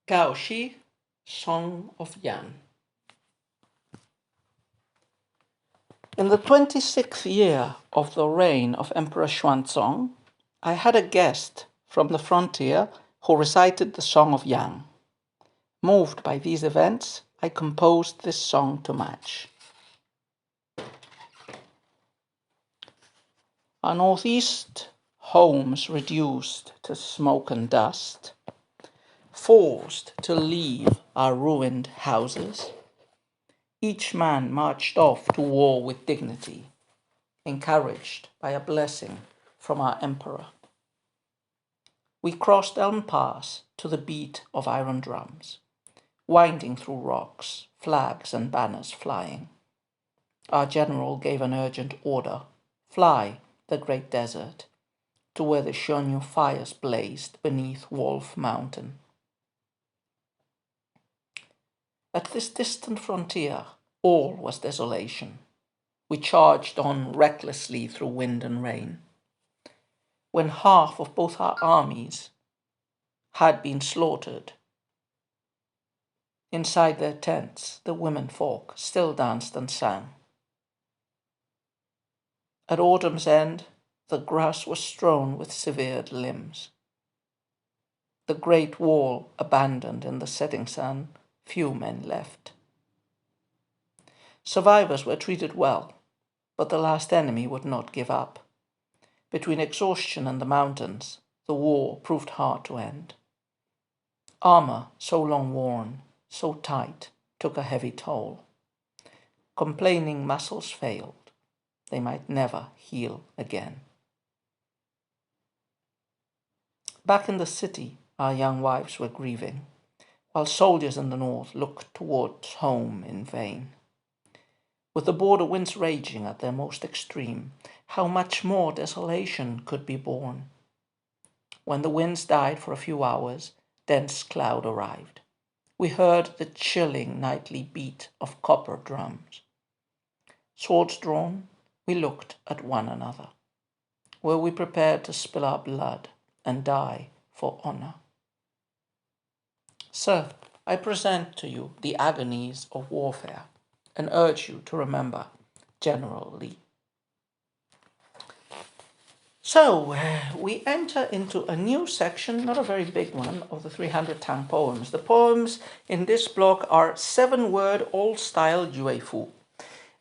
Gao Shi, Song of Yan. In the 26th year of the reign of Emperor Xuanzong, I had a guest from the frontier who recited the Song of Yang. Moved by these events, I composed this song to match. Our northeast homes reduced to smoke and dust, forced to leave our ruined houses, each man marched off to war with dignity, encouraged by a blessing from our emperor. We crossed Elm Pass to the beat of iron drums, winding through rocks, flags and banners flying. Our general gave an urgent order: fly the great desert to where the Shonyu fires blazed beneath Wolf Mountain. At this distant frontier, all was desolation. We charged on recklessly through wind and rain. When half of both our armies had been slaughtered, inside their tents, the women folk still danced and sang. At autumn's end, the grass was strewn with severed limbs. The great wall abandoned in the setting sun, few men left. Survivors were treated well, but the last enemy would not give up. Between exhaustion and the mountains, the war proved hard to end. Armor, so long worn, so tight, took a heavy toll. Complaining muscles failed. They might never heal again. Back in the city, our young wives were grieving, while soldiers in the north looked towards home in vain. With the border winds raging at their most extreme, how much more desolation could be borne? When the winds died for a few hours, dense cloud arrived. We heard the chilling nightly beat of copper drums. Swords drawn, we looked at one another. Were we prepared to spill our blood and die for honor? Sir, I present to you the agonies of warfare and urge you to remember General Li. So, we enter into a new section, not a very big one, of the 300 Tang poems. The poems in this block are 7-word old-style Juefu.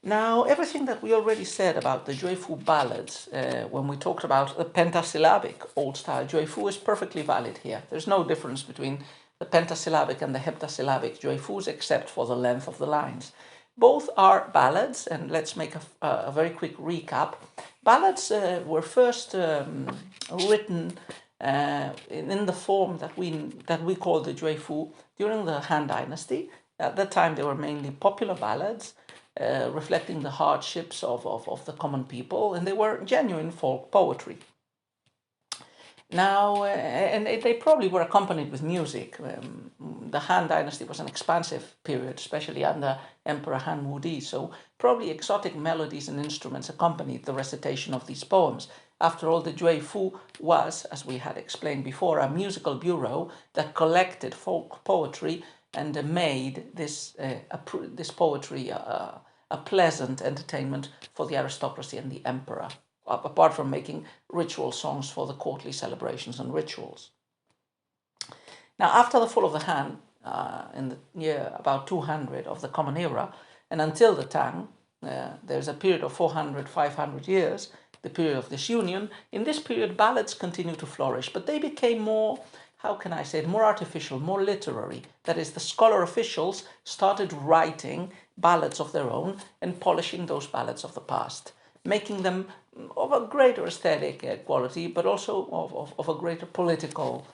Now, everything that we already said about the Juefu ballads, when we talked about the pentasyllabic old-style Juefu, is perfectly valid here. There's no difference between the pentasyllabic and the heptasyllabic Juefus except for the length of the lines. Both are ballads, and let's make a very quick recap. Ballads were first written in the form that we call the Juefu during the Han Dynasty. At that time, they were mainly popular ballads, reflecting the hardships of the common people, and they were genuine folk poetry. Now, and they probably were accompanied with music. The Han Dynasty was an expansive period, especially under Emperor Han Wudi, so probably exotic melodies and instruments accompanied the recitation of these poems. After all, the Juefu was, as we had explained before, a musical bureau that collected folk poetry and made this poetry a pleasant entertainment for the aristocracy and the emperor, apart from making ritual songs for the courtly celebrations and rituals. Now, after the fall of the Han, in the year about 200 of the Common Era, and until the Tang, there's a period of 400, 500 years, the period of disunion. In this period, ballads continued to flourish, but they became more, how can I say it, more artificial, more literary. That is, the scholar officials started writing ballads of their own and polishing those ballads of the past, making them of a greater aesthetic quality, but also of a greater political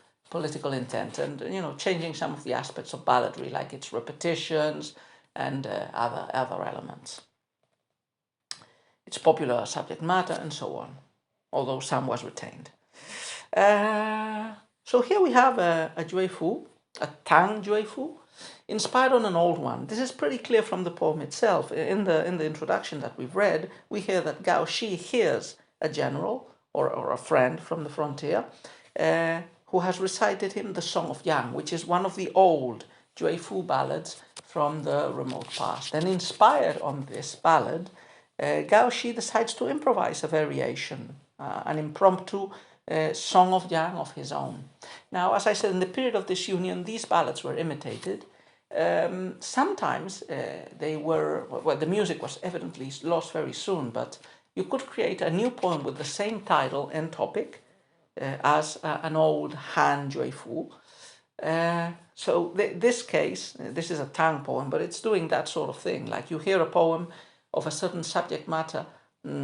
intent, and changing some of the aspects of balladry, like its repetitions and other elements, its popular subject matter, and so on, although some was retained. So here we have a Juefu, a Tang Juefu, inspired on an old one. This is pretty clear from the poem itself. In the introduction that we've read, we hear that Gao Shi hears a general or a friend from the frontier who has recited him the Song of Yang, which is one of the old Juefu ballads from the remote past. And inspired on this ballad, Gao Shi decides to improvise a variation, an impromptu Song of Yang of his own. Now, as I said, in the period of this union, these ballads were imitated. Sometimes the music was evidently lost very soon, but you could create a new poem with the same title and topic as an old Han Juefu. So this case, this is a Tang poem, but it's doing that sort of thing. Like you hear a poem of a certain subject matter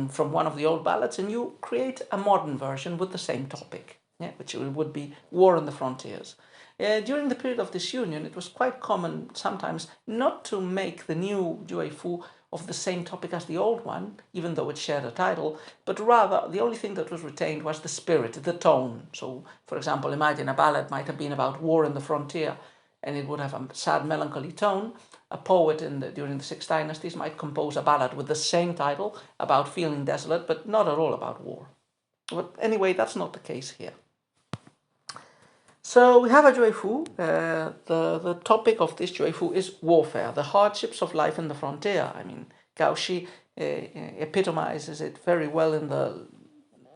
from one of the old ballads, and you create a modern version with the same topic, which would be war on the frontiers. During the period of disunion, it was quite common sometimes not to make the new Juefu of the same topic as the old one, even though it shared a title, but rather the only thing that was retained was the spirit, the tone. So, for example, imagine a ballad might have been about war in the frontier, and it would have a sad, melancholy tone. A poet during the Six Dynasties might compose a ballad with the same title about feeling desolate, but not at all about war. But anyway, that's not the case here. So we have a Juefu. The topic of this Juefu is warfare, the hardships of life in the frontier. I mean, Gao Shi epitomizes it very well in the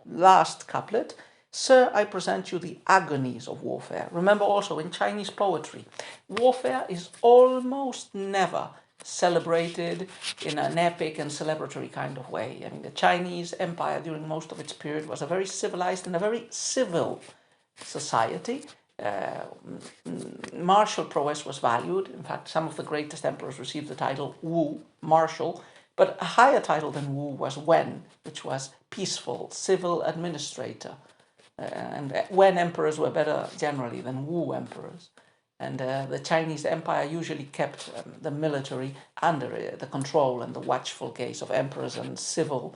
last couplet. Sir, I present you the agonies of warfare. Remember also, in Chinese poetry, warfare is almost never celebrated in an epic and celebratory kind of way. I mean, the Chinese Empire during most of its period was a very civilized and a very civil society. Martial prowess was valued. In fact, some of the greatest emperors received the title Wu, martial, but a higher title than Wu was Wen, which was peaceful, civil administrator. And Wen emperors were better generally than Wu emperors. And the Chinese Empire usually kept the military under the control and the watchful gaze of emperors and civil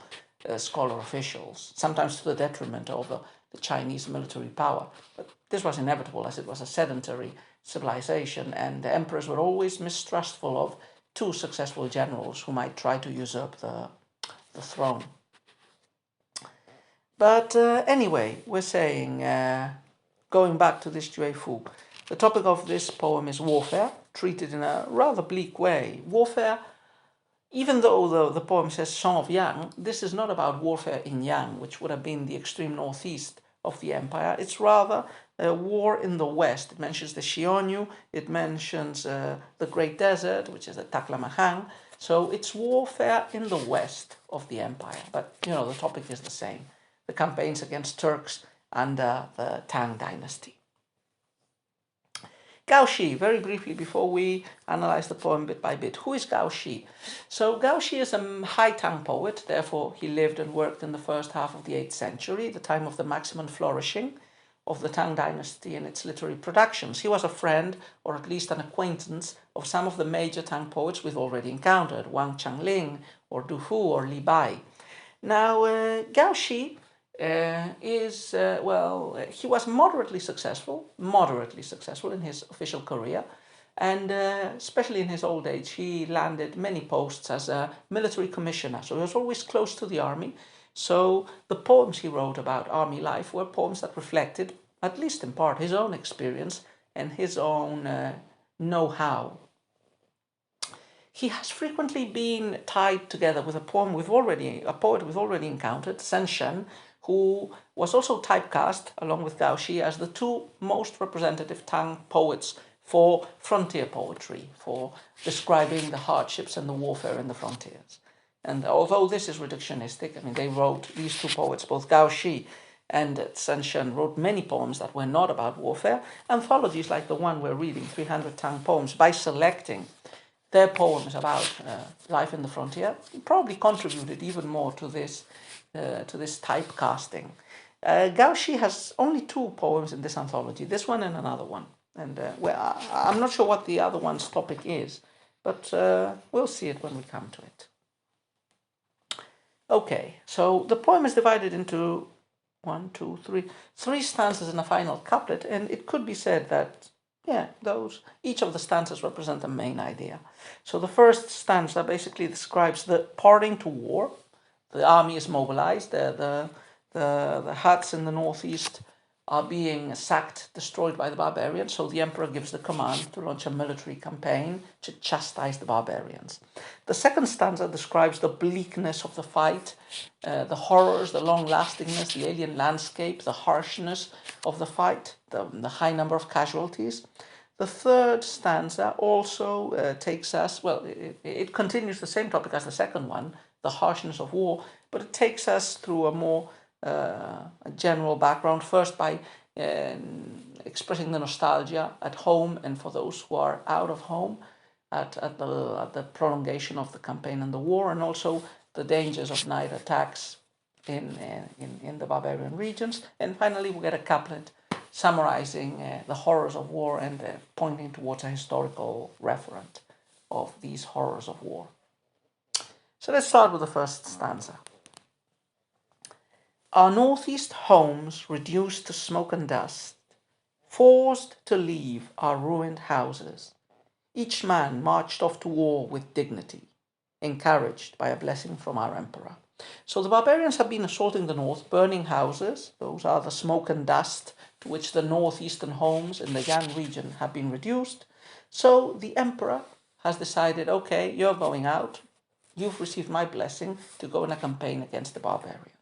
scholar officials, sometimes to the detriment of the Chinese military power. But this was inevitable, as it was a sedentary civilization, and the emperors were always mistrustful of too successful generals who might try to usurp the throne. But anyway, we're saying, going back to this Juefu, the topic of this poem is warfare, treated in a rather bleak way. Warfare, even though the poem says Song of Yang, this is not about warfare in Yang, which would have been the extreme northeast of the empire. It's rather a war in the west. It mentions the Xiongnu, it mentions the Great Desert, which is the Taklamakan. So it's warfare in the west of the empire. But, the topic is the same. The campaigns against Turks under the Tang dynasty. Gao Shi, very briefly before we analyze the poem bit by bit. Who is Gao Shi? So Gao Shi is a High Tang poet, therefore he lived and worked in the first half of the 8th century, the time of the maximum flourishing of the Tang dynasty and its literary productions. He was a friend, or at least an acquaintance, of some of the major Tang poets we've already encountered, Wang Changling, or Du Hu, or Li Bai. Now, Gao Shi he was moderately successful in his official career, and especially in his old age, he landed many posts as a military commissioner, so he was always close to the army. So the poems he wrote about army life were poems that reflected, at least in part, his own experience and his own know-how. He has frequently been tied together with a poet we've already encountered, Sen Shen, who was also typecast, along with Gao Shi, as the two most representative Tang poets for frontier poetry, for describing the hardships and the warfare in the frontiers. And although this is reductionistic, these two poets, both Gao Shi and Sen Shen, wrote many poems that were not about warfare, anthologies like the one we're reading, 300 Tang poems, by selecting their poems about life in the frontier, probably contributed even more to this typecasting. Gao Shi has only 2 poems in this anthology, this one and another one. And I'm not sure what the other one's topic is, but we'll see it when we come to it. Okay, so the poem is divided into 3 stanzas and a final couplet, and it could be said that each of the stanzas represent a main idea. So the first stanza basically describes the parting to war. The army is mobilized. The huts in the northeast are being sacked, destroyed by the barbarians, so the emperor gives the command to launch a military campaign to chastise the barbarians. The second stanza describes the bleakness of the fight, the horrors, the long-lastingness, the alien landscape, the harshness of the fight, the high number of casualties. The third stanza also takes us, well, it continues the same topic as the second one, the harshness of war, but it takes us through a more general background, first by expressing the nostalgia at home and for those who are out of home at the prolongation of the campaign and the war, and also the dangers of night attacks in the barbarian regions. And finally, we get a couplet summarizing the horrors of war and pointing towards a historical referent of these horrors of war. So let's start with the first stanza. Our northeast homes reduced to smoke and dust, forced to leave our ruined houses, each man marched off to war with dignity, encouraged by a blessing from our emperor. So the barbarians have been assaulting the north, burning houses. Those are the smoke and dust to which the northeastern homes in the Yan region have been reduced. So the emperor has decided, okay, you're going out. You've received my blessing to go in a campaign against the barbarians.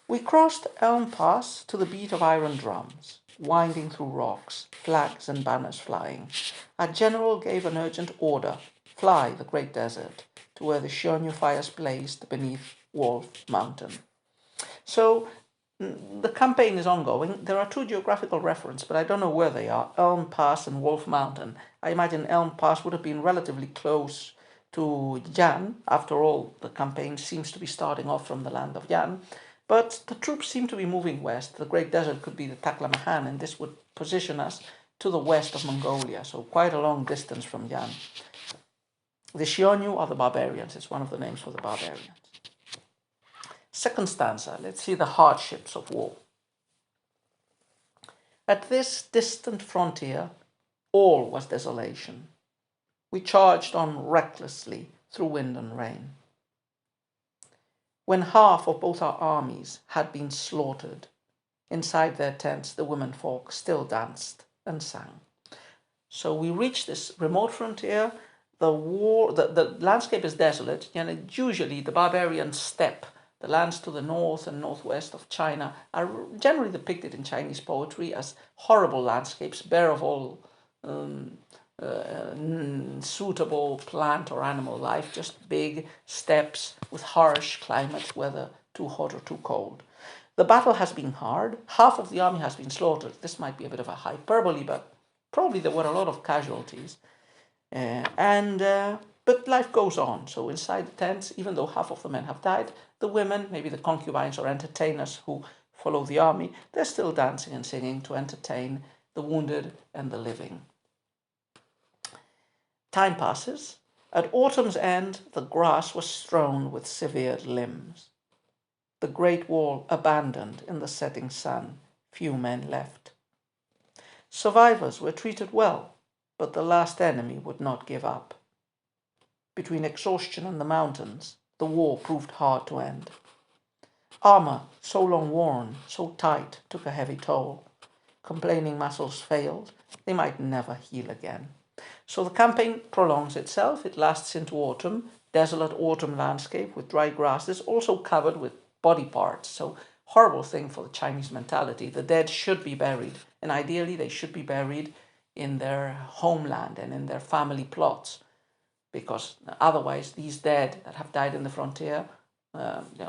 We crossed Elm Pass to the beat of iron drums, winding through rocks, flags and banners flying. Our general gave an urgent order, fly the great desert, to where the Xiongnu fires blazed beneath Wolf Mountain. So the campaign is ongoing. There are two geographical references, but I don't know where they are, Elm Pass and Wolf Mountain. I imagine Elm Pass would have been relatively close to Yan. After all, the campaign seems to be starting off from the land of Yan. But the troops seem to be moving west. The Great Desert could be the Taklamakan, and this would position us to the west of Mongolia, so quite a long distance from Yan. The Xiongnu are the barbarians. It's one of the names for the barbarians. Second stanza, let's see the hardships of war. At this distant frontier, all was desolation. We charged on recklessly through wind and rain. When half of both our armies had been slaughtered, inside their tents the women folk still danced and sang. So we reached this remote frontier. The landscape is desolate, and usually the barbarian steppe, the lands to the north and northwest of China, are generally depicted in Chinese poetry as horrible landscapes, bare of all suitable plant or animal life, just big steppes with harsh climate, whether too hot or too cold. The battle has been hard. Half of the army has been slaughtered. This might be a bit of a hyperbole, but probably there were a lot of casualties. But life goes on. So inside the tents, even though half of the men have died, the women, maybe the concubines or entertainers who follow the army, they're still dancing and singing to entertain the wounded and the living. Time passes. At autumn's end, the grass was strewn with severed limbs. The great wall abandoned in the setting sun, few men left. Survivors were treated well, but the last enemy would not give up. Between exhaustion and the mountains, the war proved hard to end. Armor, so long worn, so tight, took a heavy toll. Complaining muscles failed. They might never heal again. So the campaign prolongs itself. It lasts into autumn, desolate autumn landscape with dry grasses, also covered with body parts. So horrible thing for the Chinese mentality. The dead should be buried, and ideally they should be buried in their homeland and in their family plots, because otherwise these dead that have died in the frontier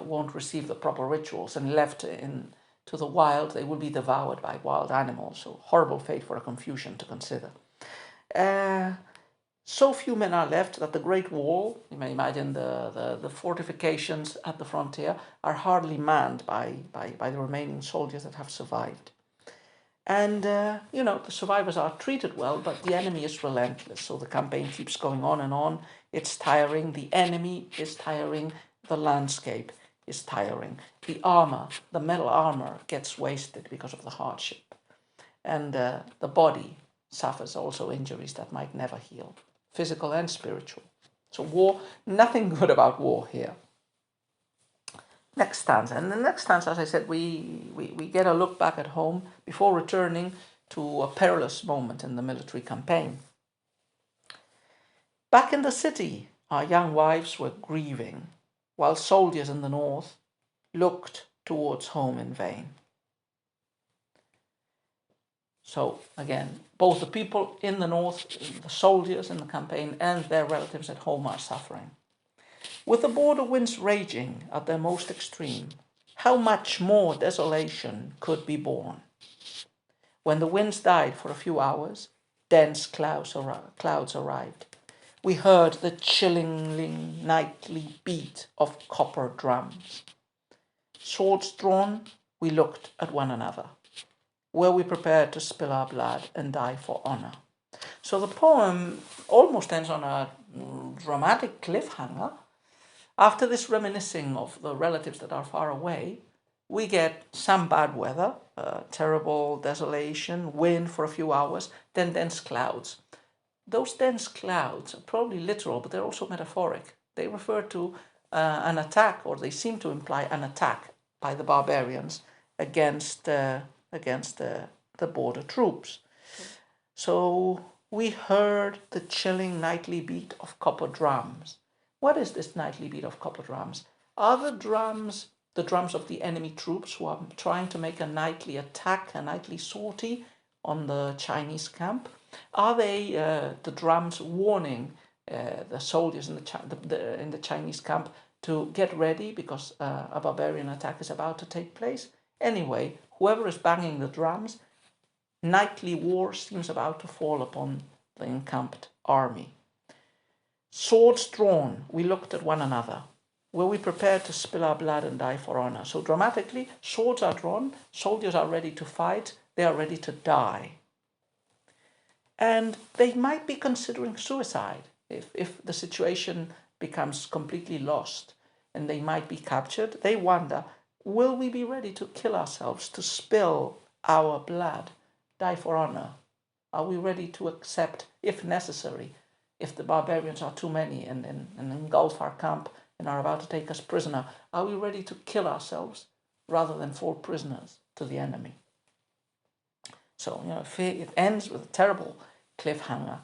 won't receive the proper rituals, and left to the wild, they will be devoured by wild animals. So horrible fate for a Confucian to consider. So few men are left that the Great Wall, you may imagine the fortifications at the frontier, are hardly manned by the remaining soldiers that have survived. And, the survivors are treated well, but the enemy is relentless. So the campaign keeps going on and on. It's tiring. The enemy is tiring. The landscape is tiring. The armor, the metal armor, gets wasted because of the hardship. And the body suffers also injuries that might never heal, physical and spiritual. So war, nothing good about war here. next stanza. And the next stanza, as I said, we get a look back at home before returning to a perilous moment in the military campaign. Back in the city, our young wives were grieving, while soldiers in the north looked towards home in vain. So again, both the people in the north, the soldiers in the campaign, and their relatives at home are suffering. With the border winds raging at their most extreme, how much more desolation could be borne? When the winds died for a few hours, dense clouds arrived. We heard the chilling nightly beat of copper drums. Swords drawn, we looked at one another. Were we prepared to spill our blood and die for honor? So the poem almost ends on a dramatic cliffhanger. After this reminiscing of the relatives that are far away, we get some bad weather, terrible desolation, wind for a few hours, then dense clouds. Those dense clouds are probably literal, but they're also metaphoric. They refer to an attack, or they seem to imply an attack by the barbarians against the border troops. So we heard the chilling nightly beat of copper drums. What is this nightly beat of copper drums? Are the drums of the enemy troops who are trying to make a nightly attack, a nightly sortie on the Chinese camp? Are they the drums warning the soldiers in the Chinese camp to get ready because a barbarian attack is about to take place? Anyway, whoever is banging the drums, nightly war seems about to fall upon the encamped army. Swords drawn, we looked at one another. Were we prepared to spill our blood and die for honor? So dramatically, swords are drawn, soldiers are ready to fight, they are ready to die. And they might be considering suicide if the situation becomes completely lost and they might be captured. They wonder, will we be ready to kill ourselves, to spill our blood, die for honor? Are we ready to accept, if necessary, if the barbarians are too many and engulf our camp and are about to take us prisoner, are we ready to kill ourselves rather than fall prisoners to the enemy? So, it ends with a terrible cliffhanger.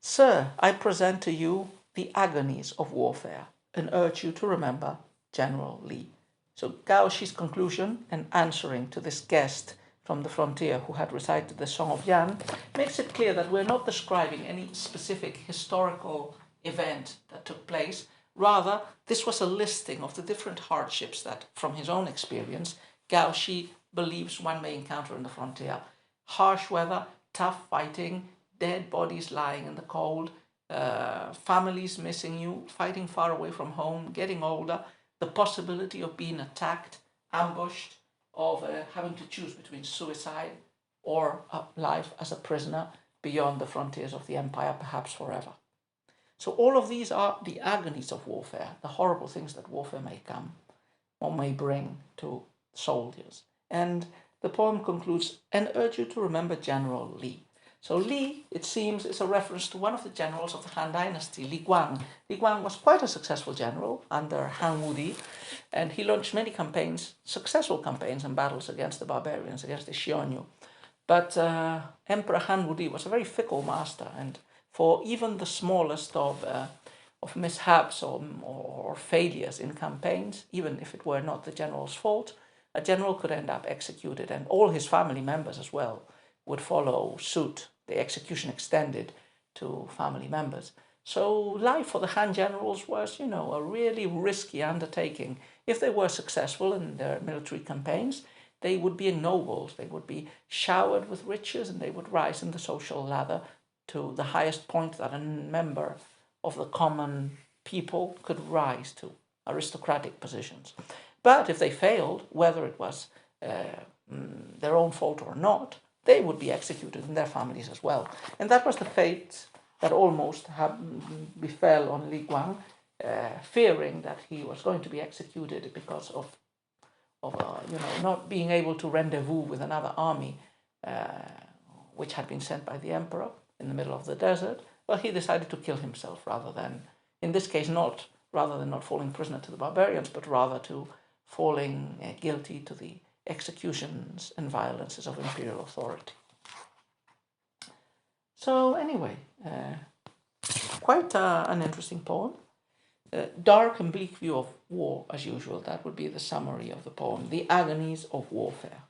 Sir, I present to you the agonies of warfare and urge you to remember General Li. So Gao Shi's conclusion, and answering to this guest from the frontier who had recited the Song of Yan, makes it clear that we're not describing any specific historical event that took place. Rather, this was a listing of the different hardships that, from his own experience, Gao Shi believes one may encounter in the frontier. Harsh weather, tough fighting, dead bodies lying in the cold, families missing you, fighting far away from home, getting older, the possibility of being attacked, ambushed, of having to choose between suicide or life as a prisoner beyond the frontiers of the empire, perhaps forever. So all of these are the agonies of warfare, the horrible things that warfare may come or may bring to soldiers. And the poem concludes, and urge you to remember General Li. So Li, it seems, is a reference to one of the generals of the Han Dynasty, Li Guang. Li Guang was quite a successful general under Han Wudi, and he launched many campaigns, successful campaigns and battles against the barbarians, against the Xiongnu. But Emperor Han Wudi was a very fickle master, and for even the smallest of mishaps or failures in campaigns, even if it were not the general's fault, a general could end up executed, and all his family members as well would follow suit. The execution extended to family members. So life for the Han generals was, a really risky undertaking. If they were successful in their military campaigns, they would be ennobled, they would be showered with riches, and they would rise in the social ladder to the highest point that a member of the common people could rise to, aristocratic positions. But if they failed, whether it was their own fault or not, they would be executed in their families as well. And that was the fate that almost befell on Li Guang, fearing that he was going to be executed because of not being able to rendezvous with another army, which had been sent by the emperor in the middle of the desert. Well, he decided to kill himself rather than, in this case, rather than not falling prisoner to the barbarians, but rather to falling guilty to the executions and violences of imperial authority. So anyway, quite an interesting poem. Dark and bleak view of war, as usual. That would be the summary of the poem. The agonies of warfare.